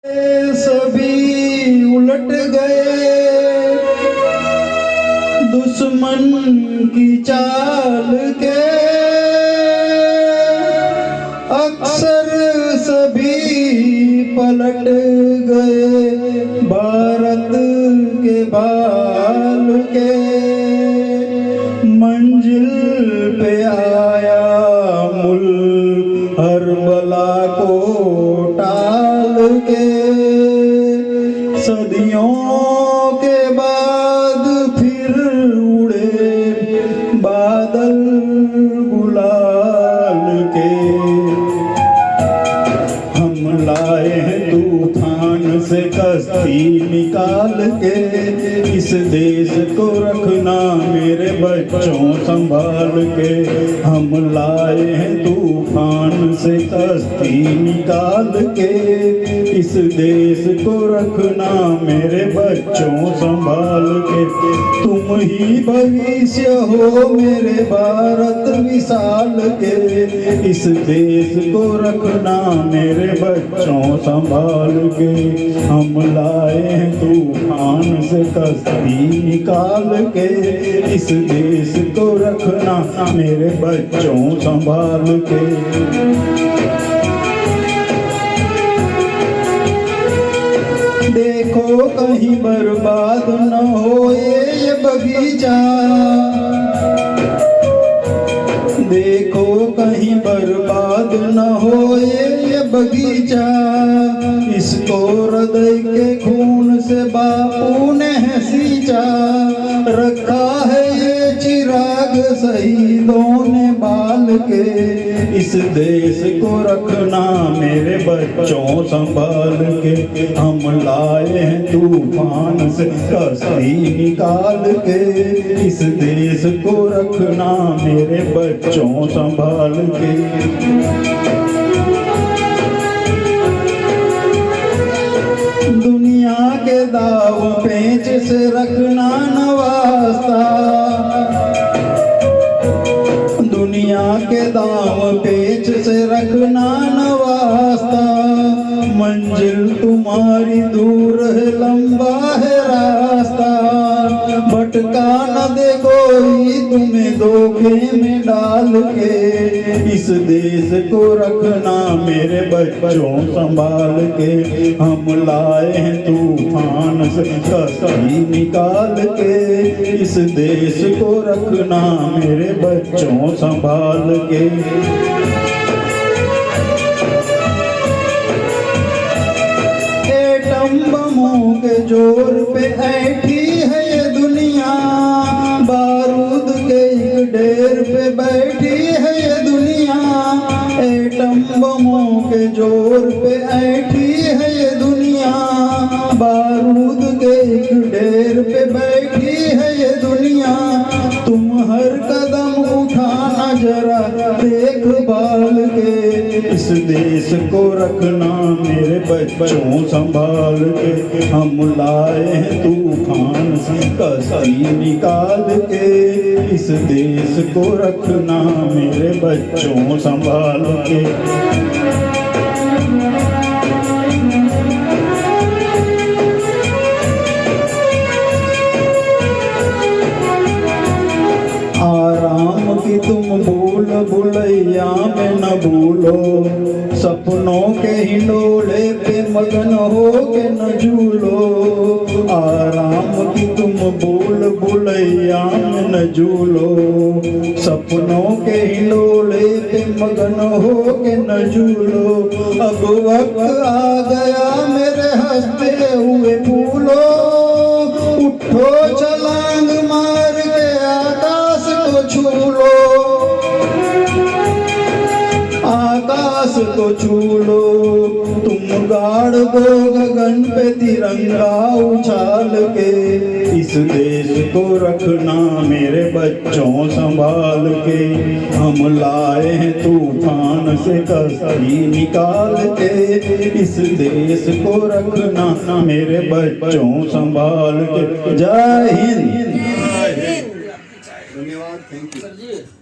सभी उलट गए दुश्मन की चाल के, अक्सर सभी पलट गए भारत के बाल के। मंजिल पे आया मुल्क हर बला को टाल के, सदियों के बाद फिर उड़े बादल गुलाल के। हम लाए हैं तूफान से कश्ती निकाल के, इस देश को रखना मेरे बच्चों संभाल के। हम लाए हैं तूफान से कश्ती निकाल के, इस देश को रखना मेरे बच्चों संभाल के। तुम ही भविष्य हो मेरे भारत विशाल के, इस देश को रखना मेरे बच्चों संभाल के। हम लाए हैं तूफान से कश्ती निकाल के, इस देश को रखना मेरे बच्चों संभाल के। देखो कहीं बर्बाद न हो ये बगीचा, देखो कहीं बर्बाद न हो ये बगीचा। इसको हृदय के खून से बापू ने सींचा, रखा है ये चिराग शहीदों ने बाल के। इस देश को रखना मेरे बच्चों संभाल के। हम लाए हैं तूफान से कश्ती निकाल के, इस देश को रखना मेरे बच्चों संभाल के। दुनिया के दाव पेच से रखना न वास्ता, दुनिया के दाव पेच से रखना न वास्ता। मंजिल तुम्हारी दूर है लंबा है रास्ता, भटका न दे कोई तुम्हें धोखे में डाल के। इस देश को रखना मेरे बच्चों संभाल के। हम लाए हैं तूफान से कश्ती निकाल के, इस देश को रखना मेरे बच्चों संभाल के। एटम बमों के जोर पे ऐठी है ये दुनिया, बारूद के एक ढेर पे बैठी है ये दुनिया। एटम बमों के जोर पे ऐठी है ये दुनिया, बारूद के एक ढेर पे बैठी है ये दुनिया। तुम हर कदम उठाना जरा देखभाल के, इस देश को रखना मेरे बच्चों संभाल के। हम लाए हैं तूफान से कश्ती निकाल के, इस देश को रखना मेरे बच्चों संभाल के। आराम की तुम भूल भुलैया में न भूलो, सपनों के हिंडोले पे मगन हो के न झूलो। आराम की तुम भूल भुलैया में न झूलो, सपनों के हिंडोले पे मगन हो के न झूलो। अब वक्त आ गया मेरे हंसते हुए फूलो, उठो छलांग मार के आकाश को छू लो, आकाश को छू लो। तुम गाड़ दो गगन पे तिरंगा उछाल के, इस देश को रखना मेरे बच्चों संभाल के। हम लाए हैं तूफान से कश्ती निकाल के, इस देश को रखना मेरे बच्चों संभाल के। जय हिंद। धन्यवाद, थैंक यू।